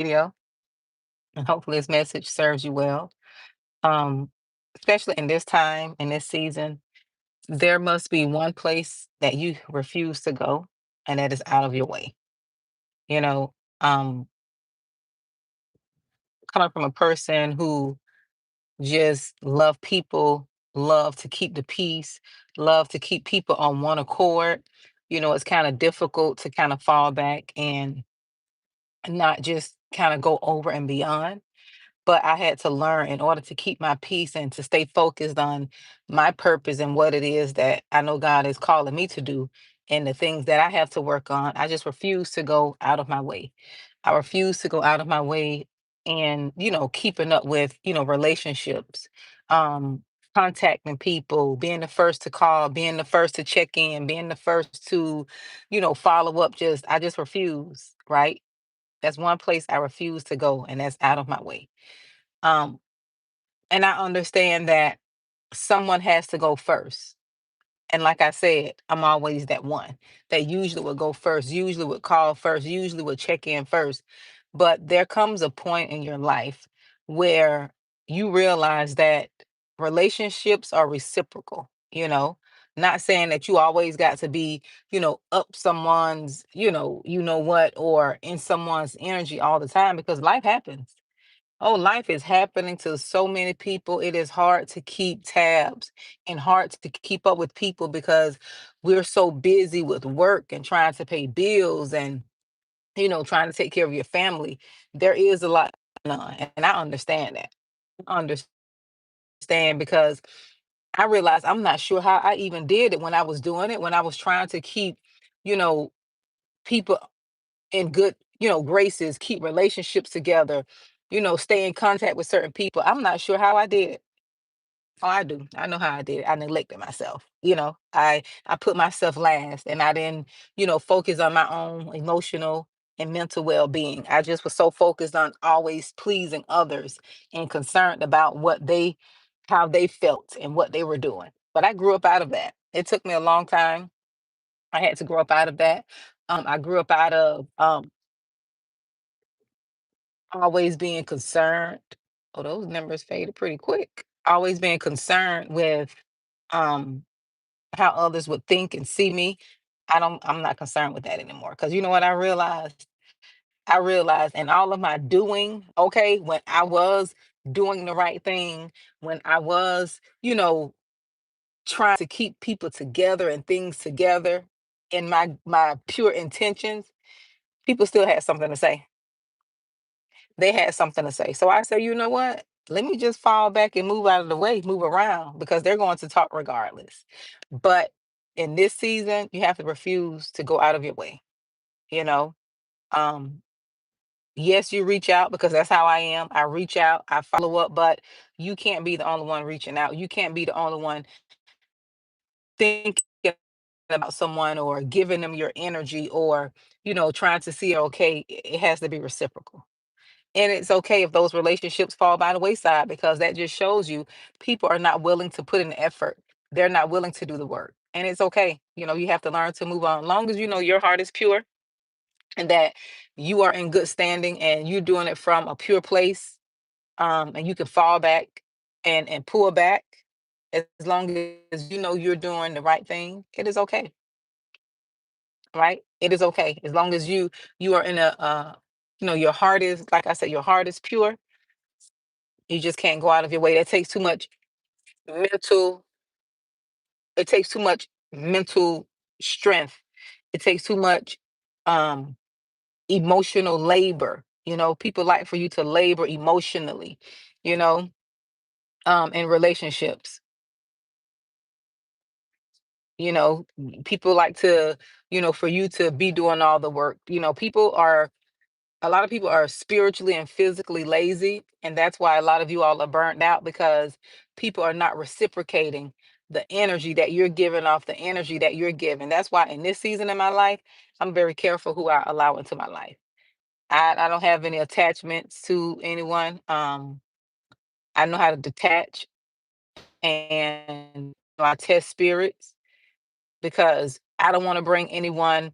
video, and hopefully this message serves you well. Um, Especially in this time, in this season, there must be one place that you refuse to go, and that is out of your way. You know, um, Coming from a person who just love people, love to keep the peace, love to keep people on one accord. It's kind of difficult to kind of fall back and not just kind of go over and beyond. But I had to learn in order to keep my peace and to stay focused on my purpose and what it is that I know God is calling me to do and the things that I have to work on. I just refuse to go out of my way. I refuse to go out of my way and, keeping up with, relationships, um, contacting people, being the first to call, being the first to check in, being the first to, follow up. I just refuse, right? That's one place I refuse to go, and that's out of my way. Um, and I understand that someone has to go first. And like I said, I'm always that one that usually would go first, usually would call first, usually would check in first. But there comes a point in your life where you realize that relationships are reciprocal, not saying that you always got to be, up someone's, what, or in someone's energy all the time because life happens. Oh, life is happening to so many people. It is hard to keep tabs and hard to keep up with people because we're so busy with work and trying to pay bills and, trying to take care of your family. There is a lot going on, and I understand that. I understand because I realized I'm not sure how I even did it when I was doing it, when I was trying to keep, you know, people in good, graces, keep relationships together, stay in contact with certain people. I'm not sure how I did it. Oh, I do. I know how I did it. I neglected myself. I put myself last and I didn't, focus on my own emotional and mental well-being. I just was so focused on always pleasing others and concerned about how they felt and what they were doing. But I grew up out of that. It took me a long time. I had to grow up out of that. I grew up out of always being concerned. Oh, those numbers faded pretty quick. Always being concerned with um how others would think and see me. I'm not concerned with that anymore. Cause you know what I realized? I realized in all of my doing, okay, when I was doing the right thing, when I was, trying to keep people together and things together in my pure intentions, people still had something to say. They had something to say. So I said, you know what? Let me just fall back and move out of the way, move around because they're going to talk regardless. But in this season, you have to refuse to go out of your way, you know. Um, yes, you reach out because that's how I am. I reach out, I follow up, but you can't be the only one reaching out. You can't be the only one thinking about someone or giving them your energy or, trying to see, okay, it has to be reciprocal. And it's okay if those relationships fall by the wayside because that just shows you people are not willing to put in effort. They're not willing to do the work. And it's okay. You have to learn to move on. Long as you know your heart is pure and that you are in good standing and you're doing it from a pure place, and you can fall back and pull back as long as you know you're doing the right thing, it is okay. Right? It is okay. As long as you are in your heart is, like I said, your heart is pure. You just can't go out of your way. That takes too much mental, it takes too much mental strength. It takes too much um emotional labor. People like for you to labor emotionally, you know, in relationships. People like to, for you to be doing all the work. People are A lot of people are spiritually and physically lazy, and that's why a lot of you all are burnt out because people are not reciprocating the energy that you're giving off, the energy that you're giving. That's why in this season in my life, I'm very careful who I allow into my life. I don't have any attachments to anyone. I know how to detach and I test spirits because I don't want to bring anyone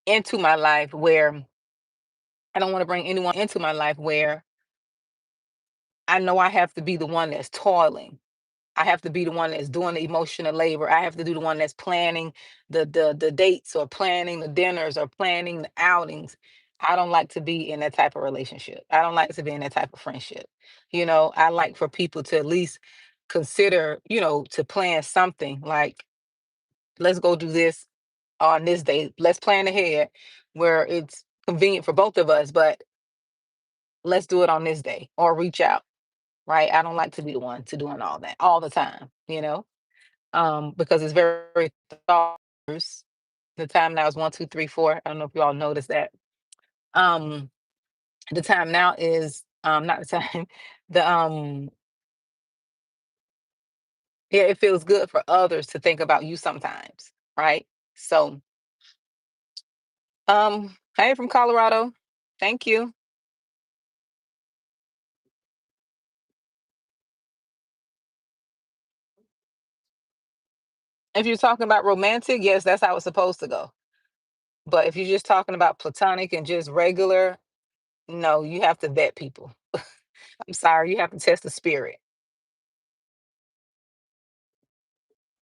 into my life where I don't want to bring anyone into my life where I know I have to be the one that's toiling. I have to be the one that's doing the emotional labor. I have to do the one that's planning the dates or planning the dinners or planning the outings. I don't like to be in that type of relationship. I don't like to be in that type of friendship. I like for people to at least consider, to plan something like, let's go do this on this day. Let's plan ahead where it's convenient for both of us, but let's do it on this day or reach out, right? I don't like to be the one to doing all that all the time. Because it's very thoughts. The time now is 1, 2, 3, 4. I don't know if you all noticed that. Um, the time now is not the time. The Yeah, it feels good for others to think about you sometimes, right? So, hey from Colorado. Thank you. If you're talking about romantic, yes, that's how it's supposed to go. But if you're just talking about platonic and just regular, no, you have to vet people. I'm sorry, you have to test the spirit.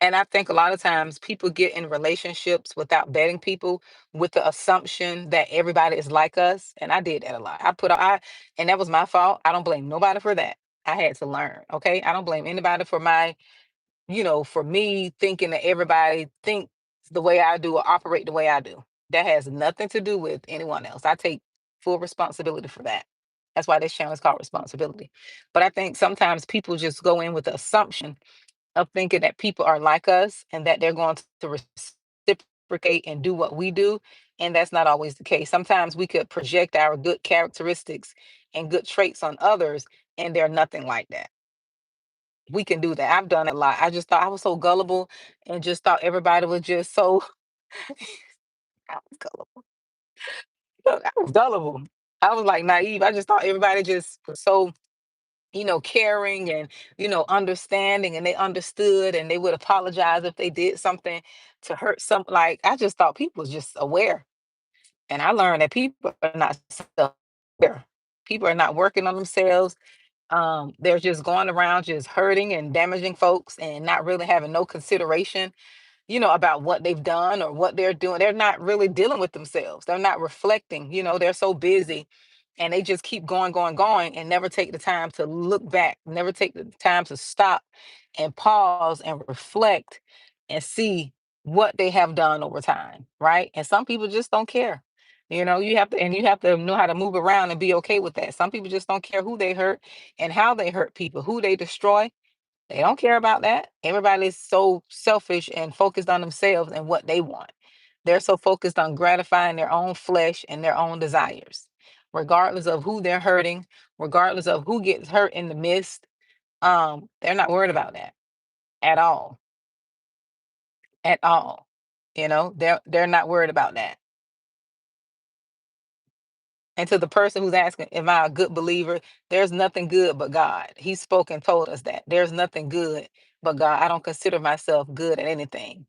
And I think a lot of times people get in relationships without vetting people with the assumption that everybody is like us. And I did that a lot. And that was my fault. I don't blame nobody for that. I had to learn. Okay. I don't blame anybody for for me thinking that everybody thinks the way I do or operate the way I do. That has nothing to do with anyone else. I take full responsibility for that. That's why this channel is called responsibility. But I think sometimes people just go in with the assumption of thinking that people are like us and that they're going to reciprocate and do what we do. And that's not always the case. Sometimes we could project our good characteristics and good traits on others, and they're nothing like that. We can do that. I've done it a lot. I just thought I was so gullible and just thought everybody was just so I was gullible. I was gullible. I was like naive. I just thought everybody just was so caring and, understanding, and they understood and they would apologize if they did something to hurt some. Like, I just thought people was just aware. And I learned that people are not self-aware. People are not working on themselves. They're just going around just hurting and damaging folks and not really having no consideration about what they've done or what they're doing. They're not really dealing with themselves. They're not reflecting. They're so busy and they just keep going, going, going and never take the time to look back, never take the time to stop and pause and reflect and see what they have done over time, right? And some people just don't care. You have to know how to move around and be okay with that. Some people just don't care who they hurt and how they hurt people, who they destroy. They don't care about that. Everybody's so selfish and focused on themselves and what they want. They're so focused on gratifying their own flesh and their own desires, regardless of who they're hurting, regardless of who gets hurt in the midst. They're not worried about that at all, at all. They're not worried about that. And to the person who's asking, am I a good believer? There's nothing good but God. He spoke and told us that there's nothing good but God. I don't consider myself good at anything.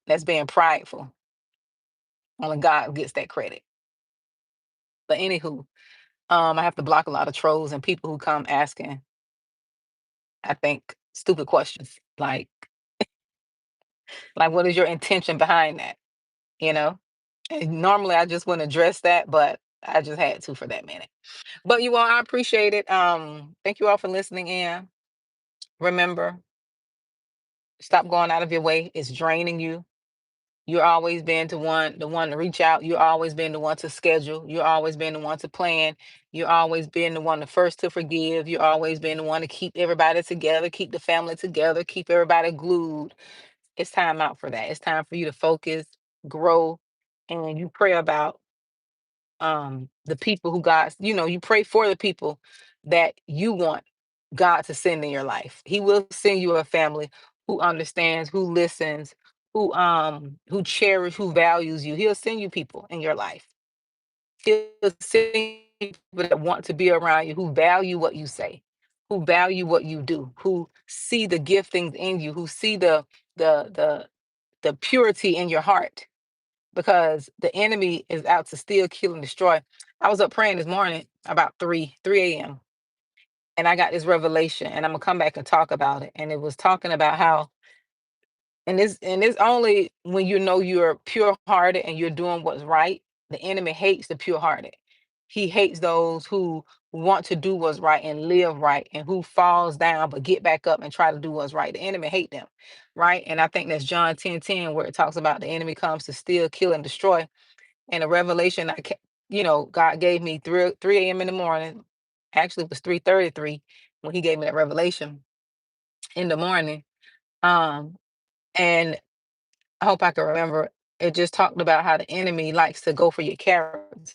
That's being prideful. Only God gets that credit. But anywho, I have to block a lot of trolls and people who come asking, I think, stupid questions. Like what is your intention behind that? You know? And normally I just wouldn't address that, but I just had to for that minute. But you all, I appreciate it. Thank you all for listening in. Remember, stop going out of your way. It's draining you. You're always been the one to reach out. You're always been the one to schedule. You're always been the one to plan. You're always been the one the first to forgive. You're always been the one to keep everybody together, keep the family together, keep everybody glued. It's time out for that. It's time for you to focus, grow, and you pray about the people who you pray for the people that you want God to send in your life. He will send you a family who understands, who listens, who cherish, who values you. He'll send you people in your life. He'll send you people that want to be around you, who value what you say, who value what you do, who see the giftings in you, who see the the purity in your heart. because the enemy is out to steal, kill, and destroy. I was up praying this morning about 3 a.m. and I got this revelation, and I'm gonna come back and talk about it. And it was talking about how, and it's only when you know you're pure hearted and you're doing what's right. The enemy hates the pure hearted. He hates those who want to do what's right and live right, and who falls down but get back up and try to do what's right. The enemy hate them, right? And I think that's John 10:10, where it talks about the enemy comes to steal, kill, and destroy. And a revelation God gave me 3 a.m. in the morning. Actually, it was 3:33 when he gave me that revelation in the morning. Um, and I hope I can remember. It just talked about how the enemy likes to go for your character,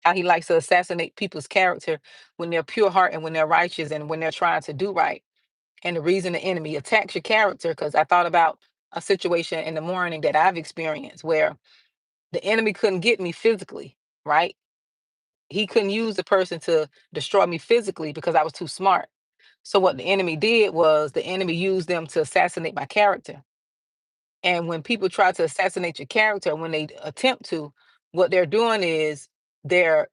how he likes to assassinate people's character when they're pure heart and when they're righteous and when they're trying to do right. And the reason the enemy attacks your character, because I thought about a situation in the morning that I've experienced where the enemy couldn't get me physically, right? He couldn't use the person to destroy me physically because I was too smart. So what the enemy did was the enemy used them to assassinate my character. And when people try to assassinate your character, when they attempt to, what they're doing is they're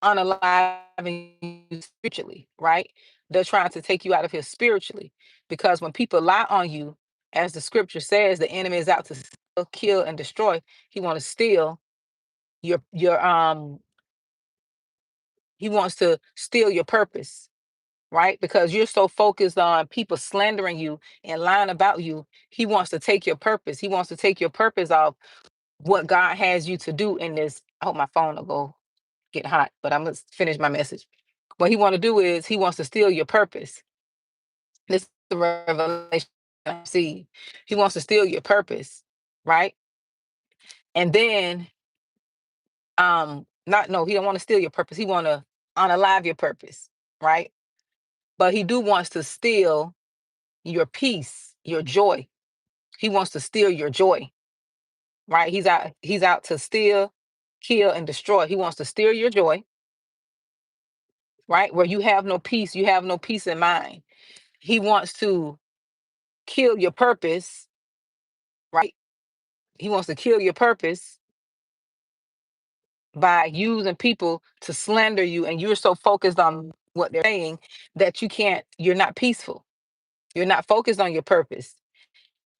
unaliving you spiritually, right? They're trying to take you out of here spiritually. Because when people lie on you, as the scripture says, the enemy is out to steal, kill, and destroy. He want to steal your he wants to steal your purpose, right? Because you're so focused on people slandering you and lying about you. He wants to take your purpose. He wants to take your purpose off what God has you to do in this. I hope my phone will go get hot, but I'm gonna finish my message. What he want to do is he wants to steal your purpose. This is the revelation I see. He wants to steal your purpose, right? And then not no, he don't want to steal your purpose. He want to unalive your purpose, right? But he do wants to steal your peace, your joy. He wants to steal your joy, right? He's out to steal, kill, and destroy. He wants to steal your joy, right? Where you have no peace, you have no peace in mind. He wants to kill your purpose, right? He wants to kill your purpose by using people to slander you, and you're so focused on what they're saying that you're not peaceful. You're not focused on your purpose.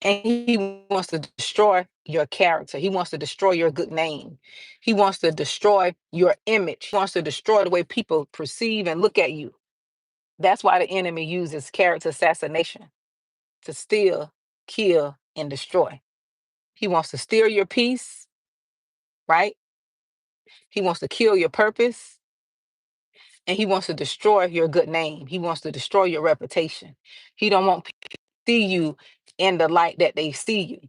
And he wants to destroy your character. He wants to destroy your good name. He wants to destroy your image. He wants to destroy the way people perceive and look at you. That's why the enemy uses character assassination to steal, kill, and destroy. He wants to steal your peace, right? He wants to kill your purpose, and he wants to destroy your good name. He wants to destroy your reputation. He don't want people to see you in the light that they see you,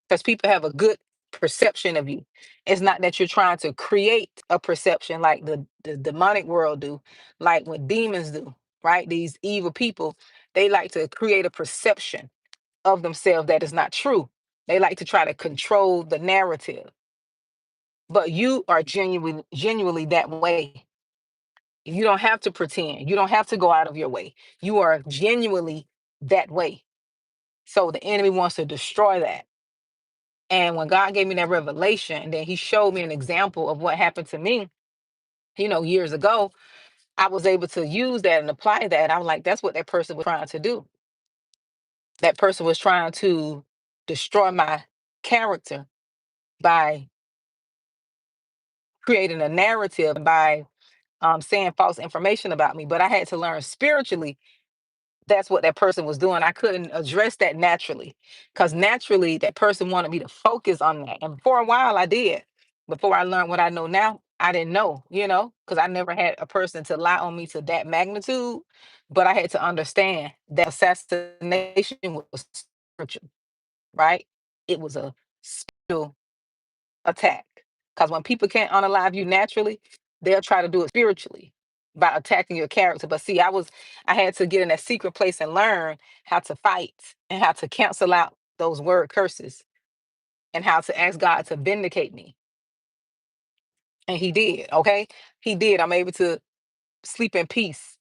because people have a good perception of you. It's not that you're trying to create a perception like the demonic world do, like what demons do, right? These evil people, they like to create a perception of themselves that is not true. They like to try to control the narrative. But you are genuinely that way. You don't have to pretend. You don't have to go out of your way. You are genuinely that way. So the enemy wants to destroy that. And when God gave me that revelation, then he showed me an example of what happened to me, years ago. I was able to use that and apply that. I was like, that's what that person was trying to do. That person was trying to destroy my character by creating a narrative, by saying false information about me. But I had to learn spiritually that's what that person was doing. I couldn't address that naturally, because naturally that person wanted me to focus on that. And for a while I did. Before I learned what I know now, I didn't know, because I never had a person to lie on me to that magnitude. But I had to understand that assassination was spiritual, right? It was a spiritual attack. Because when people can't unalive you naturally, they'll try to do it spiritually by attacking your character. But see, I had to get in that secret place and learn how to fight and how to cancel out those word curses and how to ask God to vindicate me. And he did, okay? He did. I'm able to sleep in peace.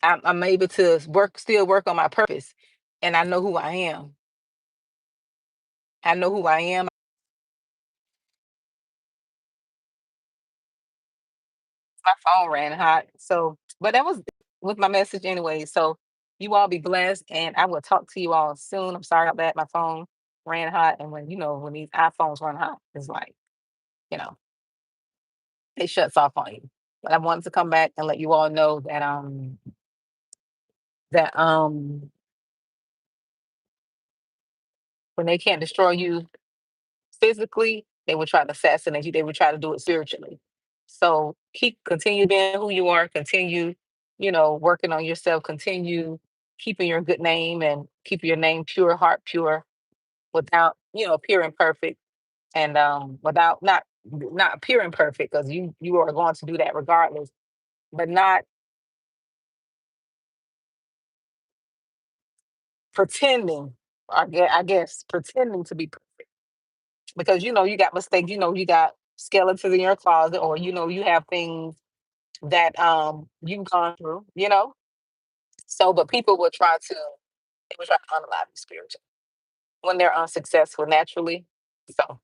I'm able to still work on my purpose. And I know who I am. I know who I am. My phone ran hot. So, but that was with my message anyway. So you all be blessed, and I will talk to you all soon. I'm sorry about that. My phone ran hot, and when when these iPhones run hot, it's like you know it shuts off on you. But I wanted to come back and let you all know that when they can't destroy you physically, they will try to assassinate you. They will try to do it spiritually. So continue being who you are, continue, working on yourself, continue keeping your good name and keep your name pure, heart pure, without, appearing perfect and without not appearing perfect because you are going to do that regardless, but not pretending, I guess pretending to be perfect because you got mistakes, you got skeletons in your closet, or you have things that you've gone through, So, but people will try to they will try to unalive you spiritually when they're unsuccessful naturally. So